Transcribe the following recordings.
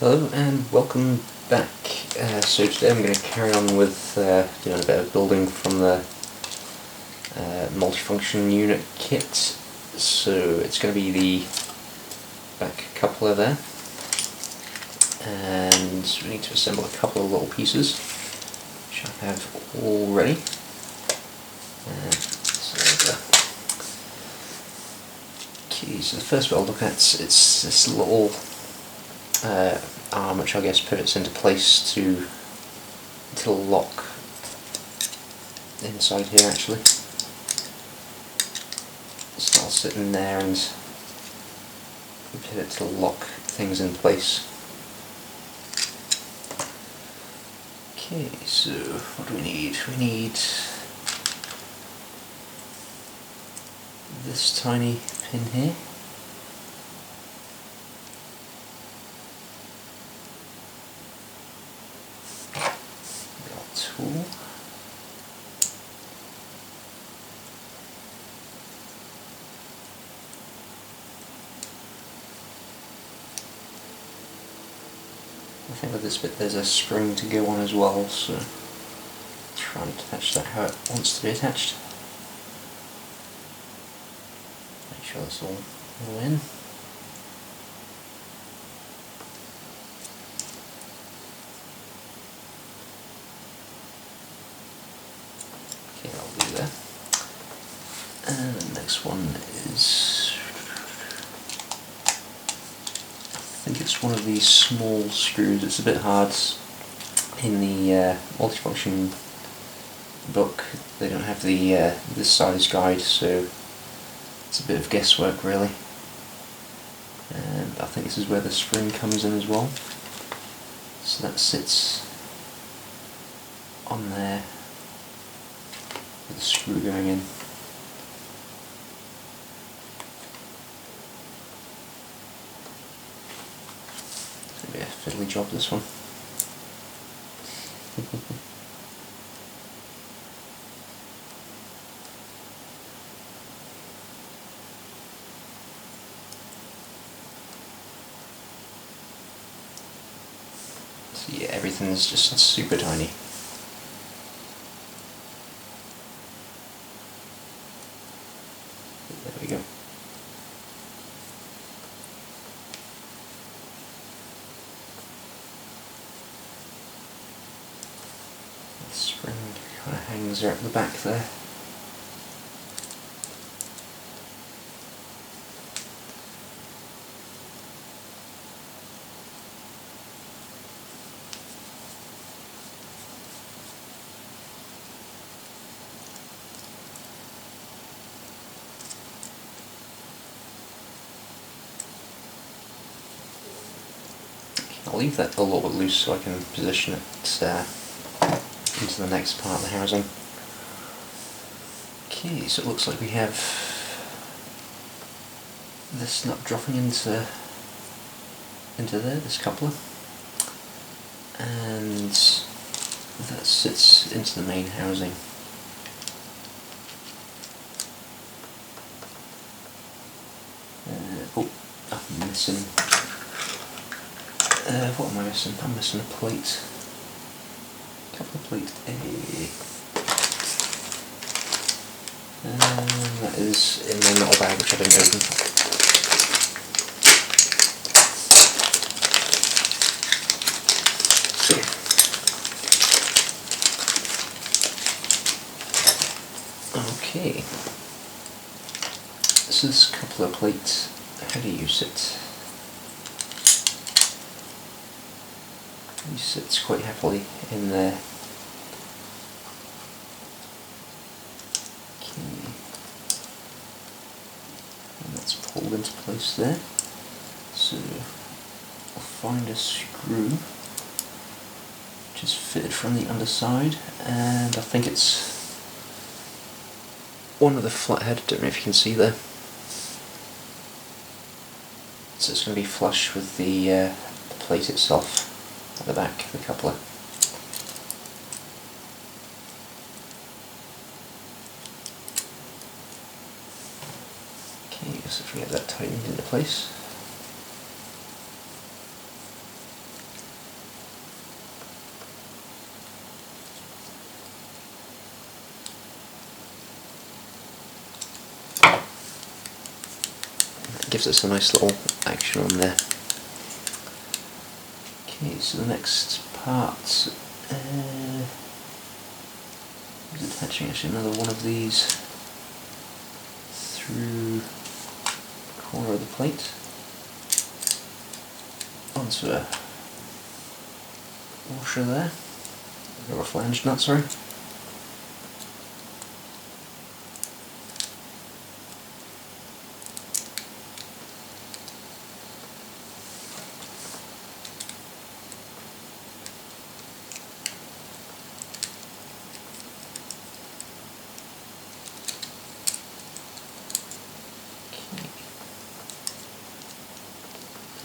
Hello and welcome back. So today I'm going to carry on with doing a bit of building from the multifunction unit kit. So it's going to be the back coupler there, and we need to assemble a couple of little pieces which I have all ready. So the first bit I'll look at it's this little arm which I guess pivots into place to lock inside here actually. So I'll sit in there and pivot to lock things in place. Okay, so what do we need? We need this tiny pin here. Tool. I think with this bit there's a spring to go on as well, so try and attach that how it wants to be attached. Make sure that's all in. Okay, that'll do there. And the next one is, I think it's one of these small screws. It's a bit hard in the multifunction book. They don't have the this size guide, so it's a bit of guesswork really. And I think this is where the spring comes in as well. So that sits on there with the screw going in. It's going to be a fiddly job, this one. So yeah, everything's just super tiny. There we go. The spring kind of hangs out the back there. I'll leave that a little bit loose so I can position it into the next part of the housing. Okay, so it looks like we have this nut dropping into there, this coupler, and that sits into the main housing. Oh, I'm missing. What am I missing? I'm missing a plate. Coupler plate A. And that is in my little bag which I didn't open. Okay. So this coupler plate, how do you use it? It sits quite happily in there. Okay. And that's pulled into place there. So I'll find a screw which is fitted from the underside, and I think it's one with the flathead. Don't know if you can see there. So it's going to be flush with the plate itself at the back of the coupler. Okay, so if we get that tightened into place. gives us a nice little action on there. Okay, so the next part is attaching actually another one of these through the corner of the plate onto a washer there, or a flange nut, sorry.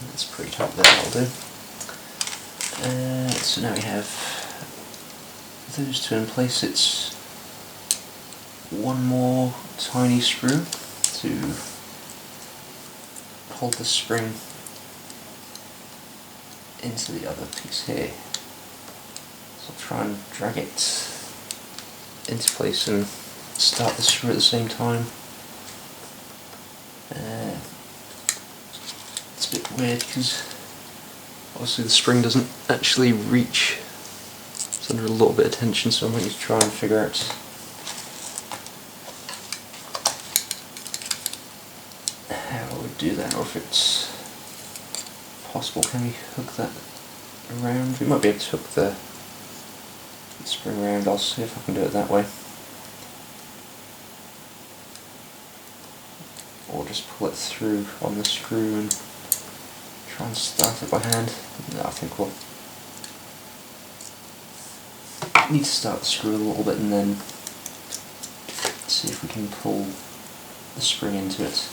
That's pretty tight there, that'll do. So now we have those two in place. It's one more tiny screw to hold the spring into the other piece here. So I'll try and drag it into place and start the screw at the same time. It's a bit weird because obviously the spring doesn't actually reach. It's under a little bit of tension, so I might need to try and figure out how I would do that, or if it's possible. Can we hook that around? We might be able to hook the spring around. I'll see if I can do it that way. Or just pull it through on the screw and try and start it by hand. No, I think we'll need to start the screw a little bit and then see if we can pull the spring into it.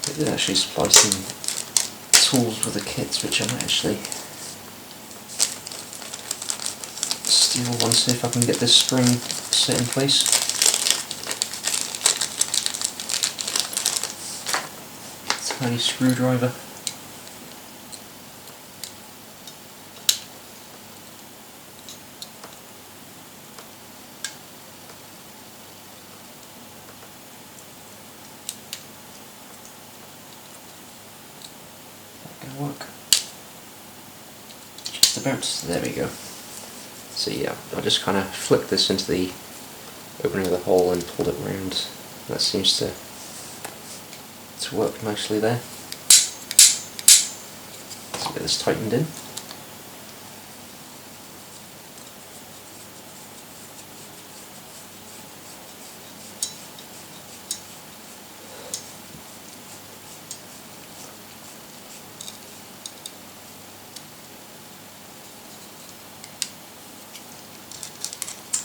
They did actually supply some tools with the kits, which I might actually steal one, see if I can get this spring set in place. Tiny screwdriver. Work. Just about. There we go. So yeah, I just kind of flicked this into the opening of the hole and pulled it round. That seems to work nicely there. Let's get this tightened in.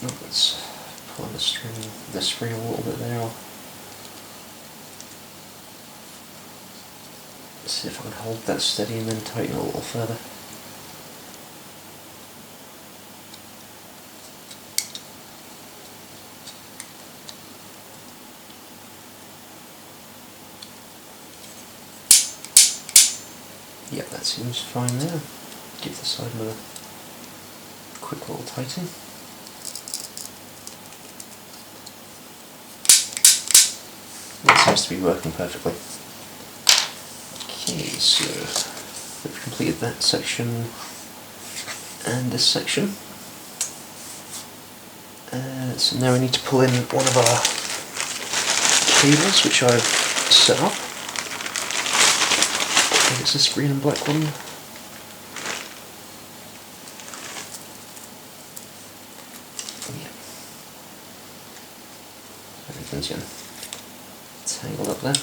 Oh, let's pull on the spring a little bit there. Let's see if I can hold that steady and then tighten it a little further. Yep, that seems fine there. Give the side another quick little tighten. That seems to be working perfectly. Okay, so we've completed that section and this section. So now we need to pull in one of our cables, which I've set up. I think it's this green and black one. Yeah. Everything's in. Tangled up there.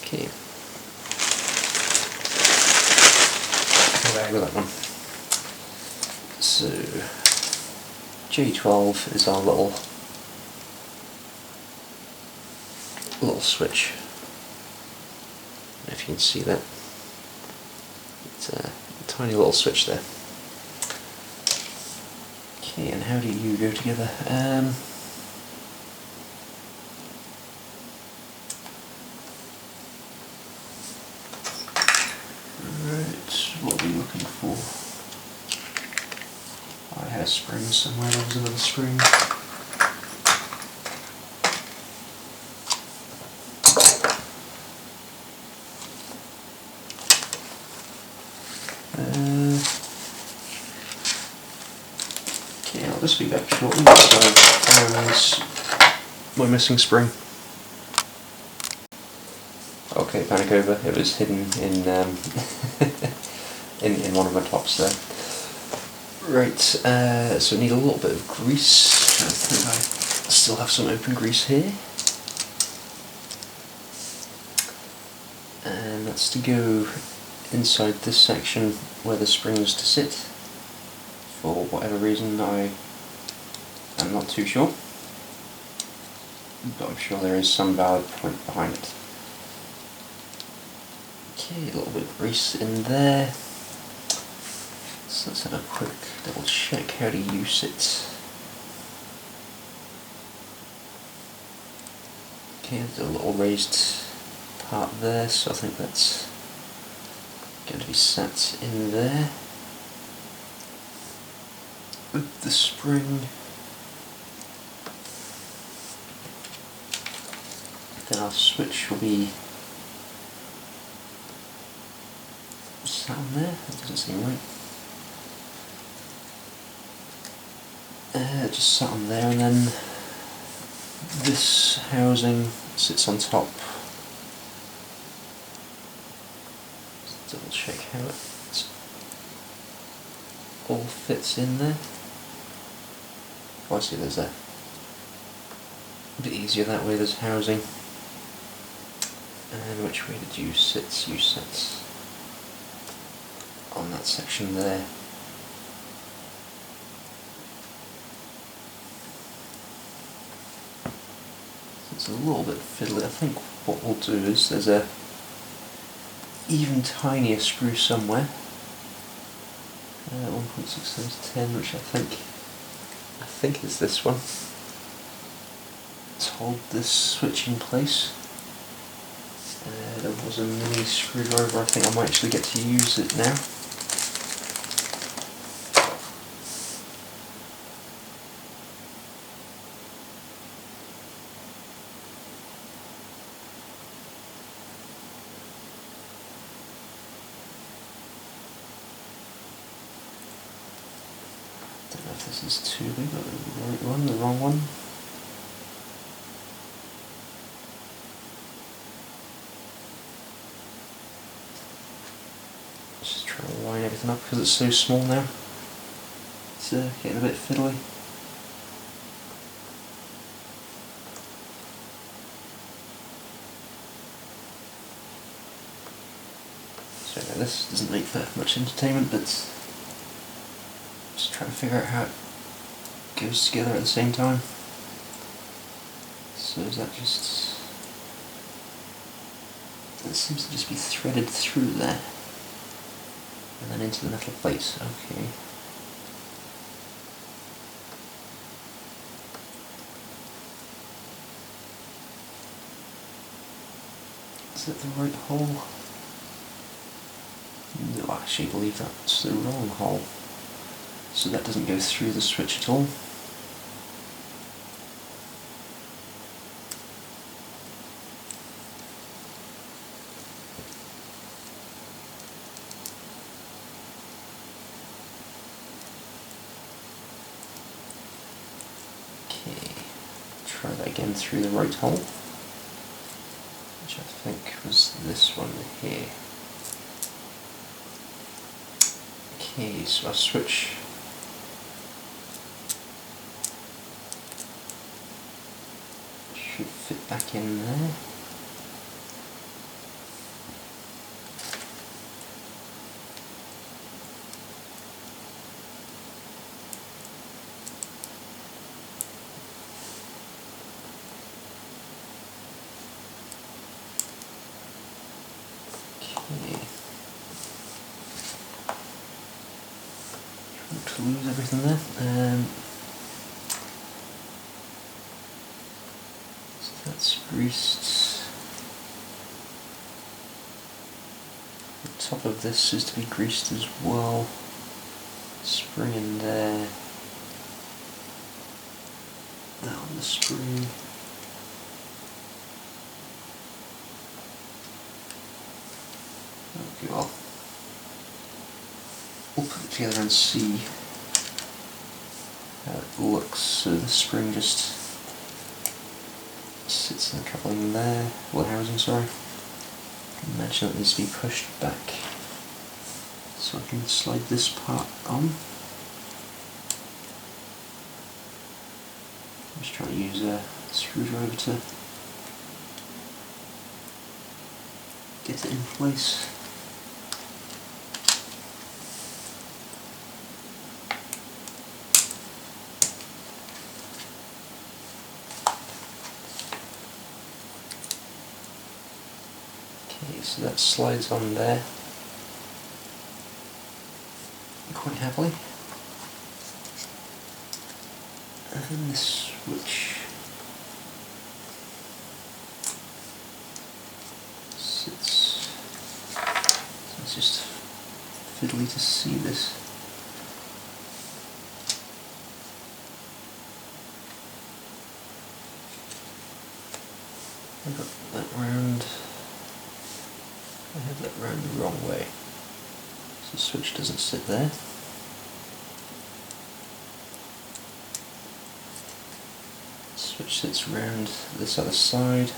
Okay. Go back with that one. So J12 is our little switch. If you can see that, it's a tiny little switch there. Okay, and how do you go together? is what we're looking for. I had a spring somewhere, there was another spring. Okay, I'll just be back shortly once I've found my missing spring. Okay, panic over, it was hidden in in one of my tops there. Right, so I need a little bit of grease. I think I still have some open grease here. And that's to go inside this section where the spring is to sit. For whatever reason, I am not too sure. But I'm sure there is some valid point behind it. Okay, a little bit of grease in there. So let's have a quick double check how to use it. Okay, there's a little raised part there, so I think that's going to be sat in there. With the spring, then our switch will be sat on there. That doesn't seem right. Just sat on there, and then this housing sits on top. Just double check how it all fits in there. Oh, I see, there's a bit easier that way, there's housing. And which way did you sit? You sit on that section there. It's a little bit fiddly. I think what we'll do is there's a even tinier screw somewhere. 1.6 times 10, which I think is this one. To hold this switch in place. There was a mini screwdriver. I think I might actually get to use it now. Don't know if this is too big or the right one, the wrong one. Just try to line everything up because it's so small now. It's getting a bit fiddly. So yeah, this doesn't make for much entertainment, but just trying to figure out how it goes together at the same time. So is that just... it seems to just be threaded through there. And then into the metal plate, okay. Is that the right hole? No, actually I believe that's the wrong hole. So that doesn't go through the switch at all. Okay, try that again through the right hole, which I think was this one here. Okay, so our switch should fit back in there. Okay. Trying to lose everything there. That's greased. top of this is to be greased as well. Spring in there. That on the spring. Okay, well, we'll put it together and see how it looks. So the spring just sits in the coupling there, well, the housing, sorry. Imagine it needs to be pushed back so I can slide this part on. I'm just trying to use a screwdriver to get it in place. Okay, so that slides on there quite happily. And then this switch sits, so it's just fiddly to see this. I got that round. I have that round the wrong way. So the switch doesn't sit there. The switch sits round this other side.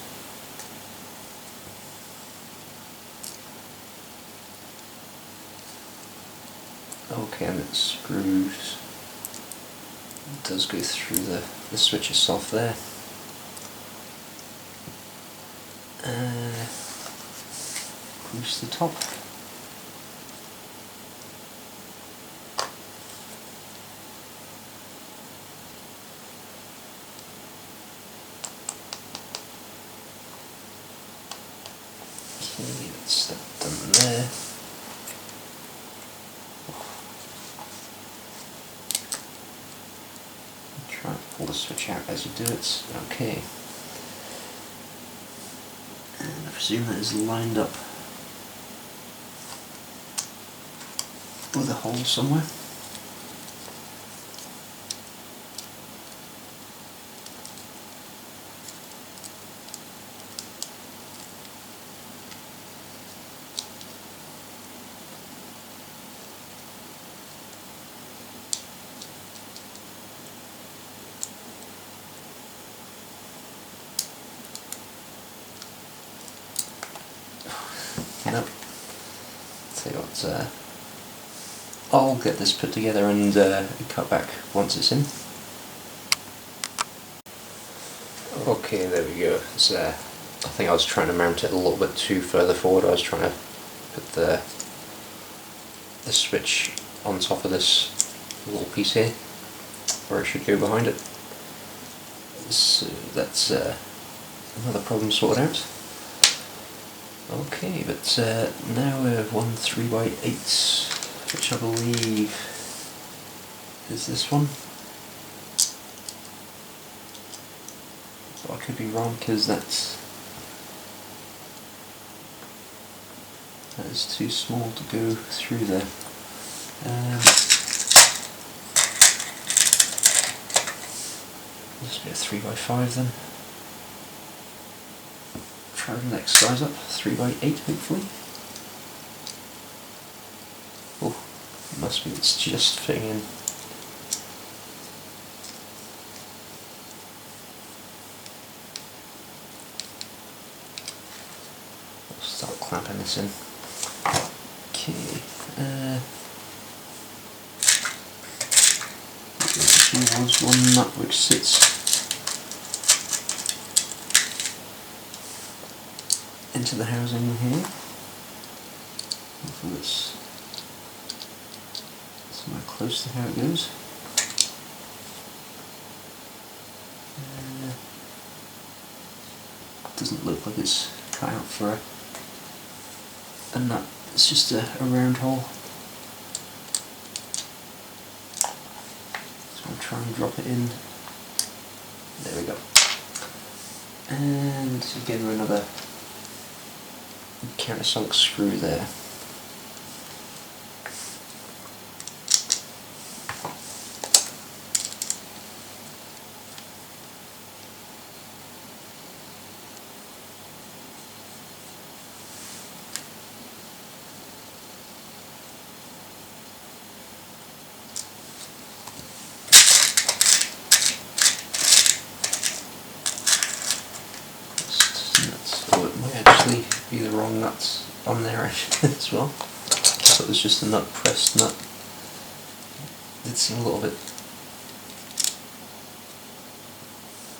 Okay, and it screws. It does go through the switch itself there. Grease the top. Okay, that's that done there. Try and pull the switch out as you do it. Okay. And I presume that is lined up with a hole somewhere. Nope. Tell you what, I'll get this put together and cut back once it's in. Okay, there we go. It's, I think I was trying to mount it a little bit too further forward. I was trying to put the switch on top of this little piece here, where it should go behind it. So that's another problem sorted out. Okay, but now we have one 3x8, which I believe is this one. So I could be wrong, because that is too small to go through there. Let's go 3x5 then. Try the next size up, 3x8 hopefully. Oh, it must be, it's just fitting in. I'll start clamping this in. Okay, there was one nut which sits into the housing here. Hopefully it's somewhere close to how it goes. Doesn't look like it's cut out for a nut, it's just a round hole. So I'll try and drop it in. There we go. And again, another countersunk screw there. on there as well. So it was just a nut, pressed nut. It did seem a little bit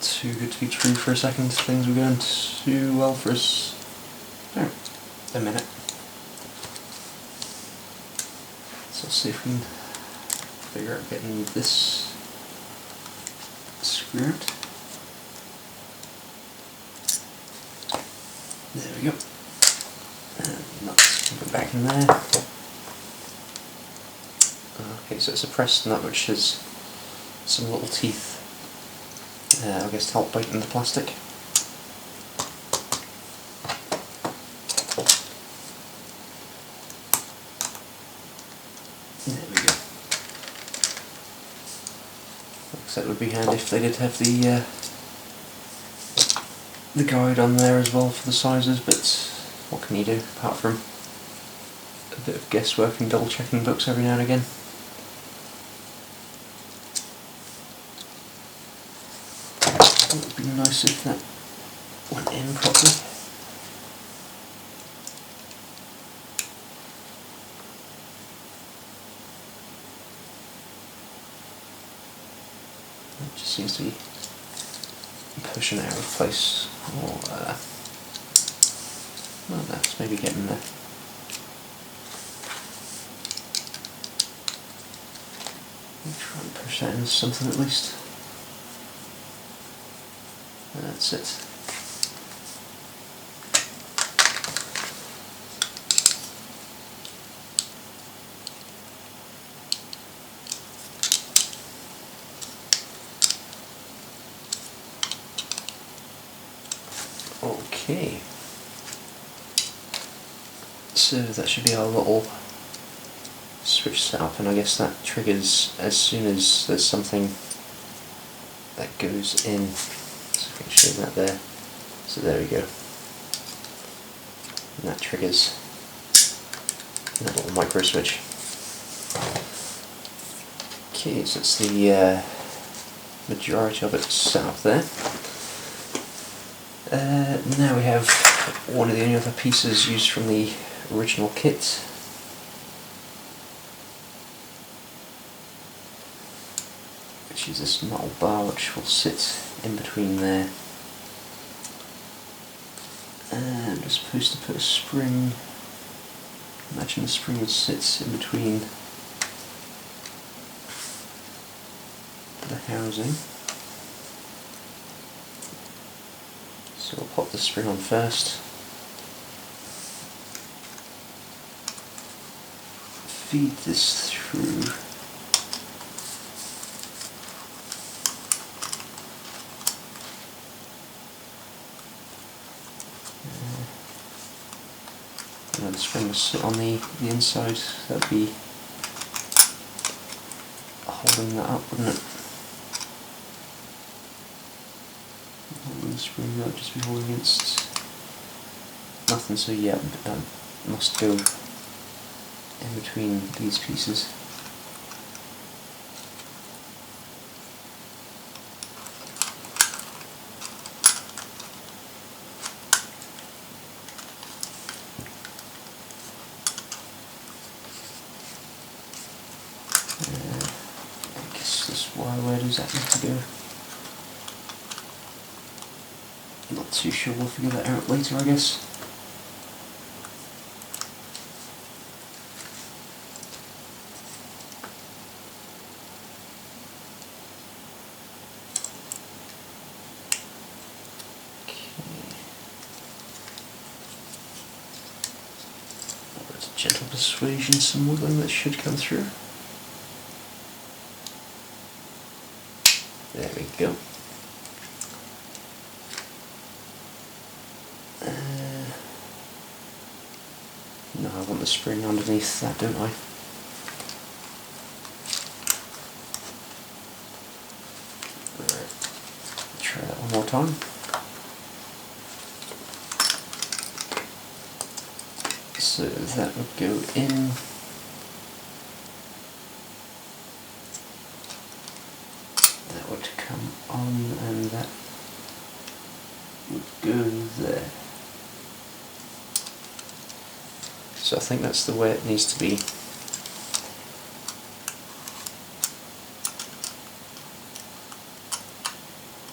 too good to be true for a second. Things were going too well for us. Oh, a minute. So let's see if we can figure out getting this screwed. There we go. And nuts can go back in there. Okay, so it's a pressed nut which has some little teeth, I guess, to help tighten the plastic. There we go. Like I said, it would be handy if they did have the guide on there as well for the sizes, but what can you do apart from a bit of guesswork and double checking books every now and again. It would be nice if that went in properly. It just seems to be pushing it out of place. Or, well, that's maybe getting there. I'll try and push that into something at least. That's it. Okay. So that should be our little switch set up, and I guess that triggers as soon as there's something that goes in. So I can show that there. So there we go. And that triggers that little micro switch. Okay, so it's the majority of it set up there. Now we have one of the only other pieces used from the original kit. Which is this metal bar which will sit in between there. And we're supposed to put a spring. Imagine the spring would sit in between the housing. So we'll pop the spring on first. Feed this through. The spring will sit on the inside. That would be holding that up, wouldn't it? Holding the spring, that would just be holding against nothing, so yeah, must go in between these pieces. I guess this wire, where does that need to go? Not too sure, we'll figure that out later, I guess. Gentle persuasion, some wiggling that should come through. There we go. No, I want the spring underneath that, don't I? Right. Try that one more time. So that would go in. That would come on, and that would go there. So I think that's the way it needs to be.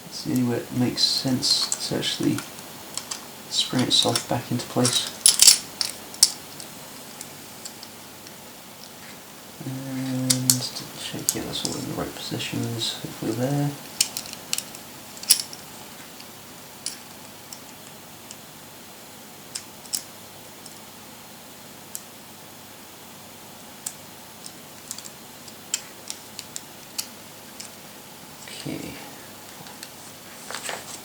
It's the only way it makes sense to actually spring itself back into place. And check, yeah, that's all in the right positions, hopefully there. Okay.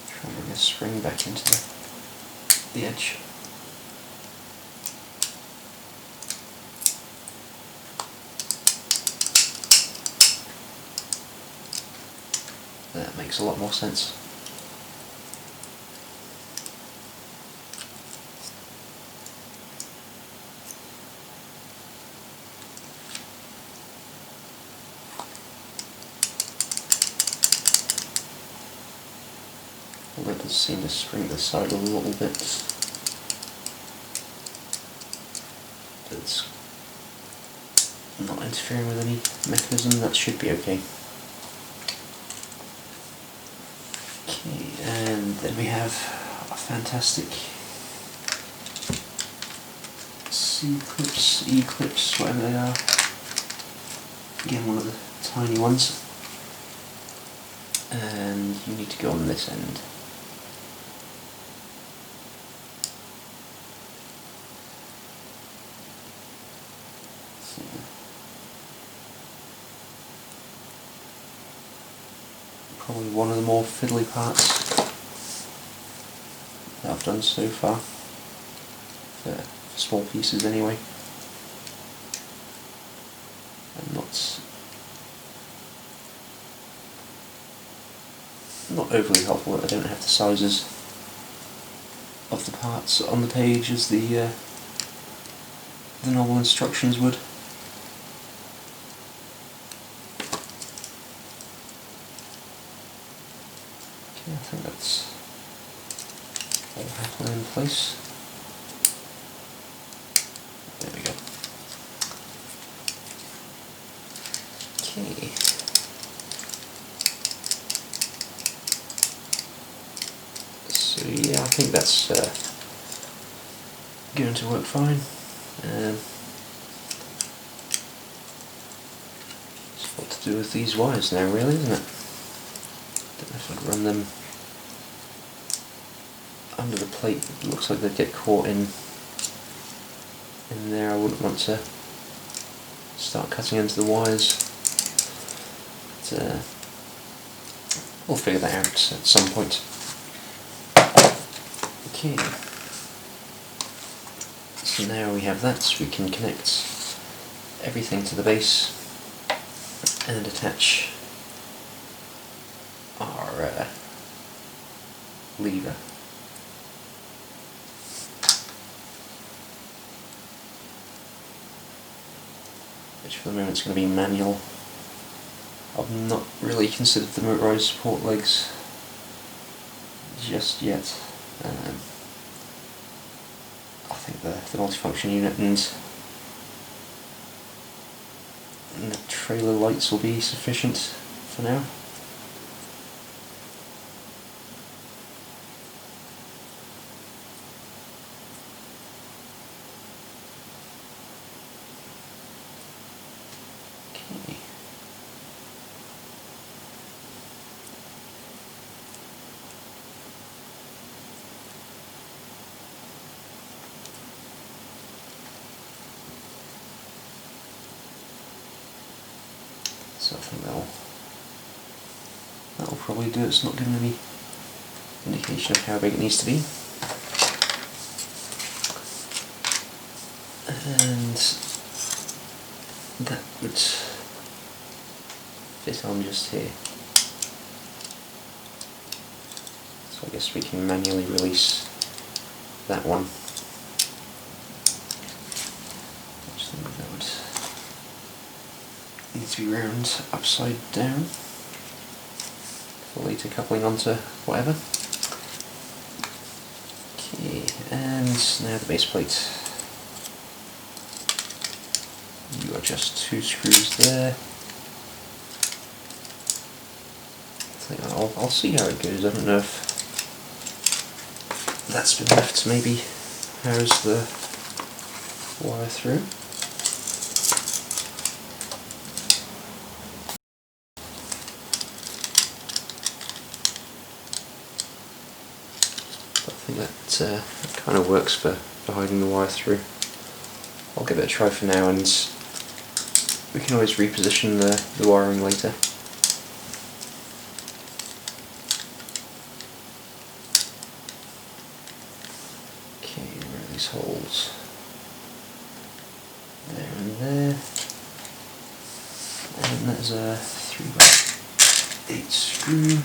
Try and bring the spring back into the edge. That makes a lot more sense. Well, that does seem to spring the side a little bit. But it's not interfering with any mechanism, that should be okay. Okay, and then we have a fantastic C-clips, E-clips, whatever they are. Again, one of the tiny ones. And you need to go on this end. So, probably one of the more fiddly parts that I've done so far, for small pieces anyway. And not overly helpful that I don't have the sizes of the parts on the page as the normal instructions would. Okay, I think that's all happily in place. There we go. Okay. So yeah, I think that's going to work fine. It's what to do with these wires now, really, isn't it? Don't know if I'd run them under the plate. It looks like they'd get caught in there. I wouldn't want to start cutting into the wires. But, we'll figure that out at some point. Okay. So now we have that, so we can connect everything to the base and attach our lever. Which for the moment is going to be manual. I've not really considered the motorised support legs just yet. I think the multifunction unit and the trailer lights will be sufficient for now. Okay. So I think that'll probably do it. It's not giving any indication of how big it needs to be. And that would fit on just here. So I guess we can manually release that one. I just think that would need to be round upside down for later coupling onto whatever. Okay, and now the base plate. just 2 screws there. I'll see how it goes. I don't know if that's been left maybe how's the wire through. But I think that kind of works for hiding the wire through. I'll give it a try for now, and we can always reposition the wiring later. Okay, where are these holes? There and there. And there's a 3x8 screw.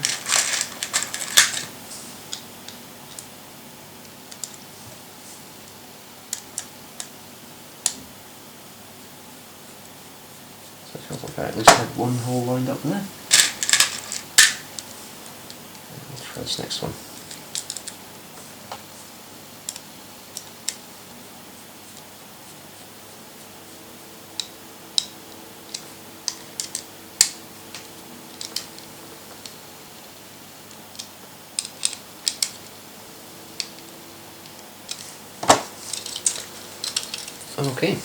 So it feels like I at least had one hole lined up there. Let's try this next one. Okay,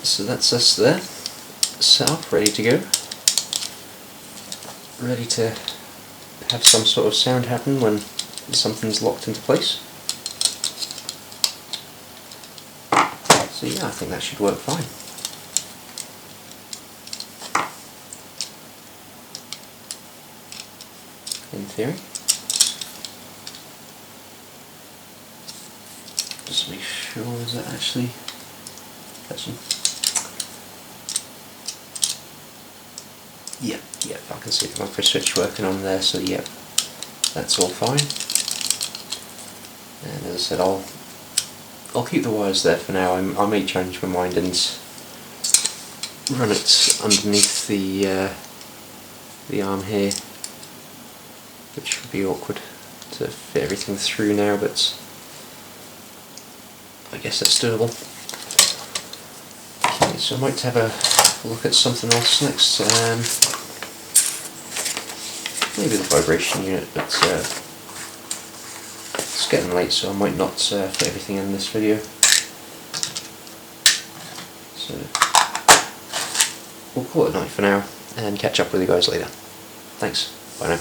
so that's us there, set up, ready to go, ready to have some sort of sound happen when something's locked into place. So yeah, I think that should work fine. In theory. Just make sure, is that actually touching? Yeah, I can see the micro switch working on there, so yeah, that's all fine. And as I said, I'll keep the wires there for now. I may change my mind and run it underneath the arm here, which would be awkward to fit everything through now, but I guess that's doable. Okay, so I might have a look at something else next. Maybe the vibration unit, but it's getting late, so I might not fit everything in this video. So we'll call it a night for now and catch up with you guys later. Thanks. Bye now.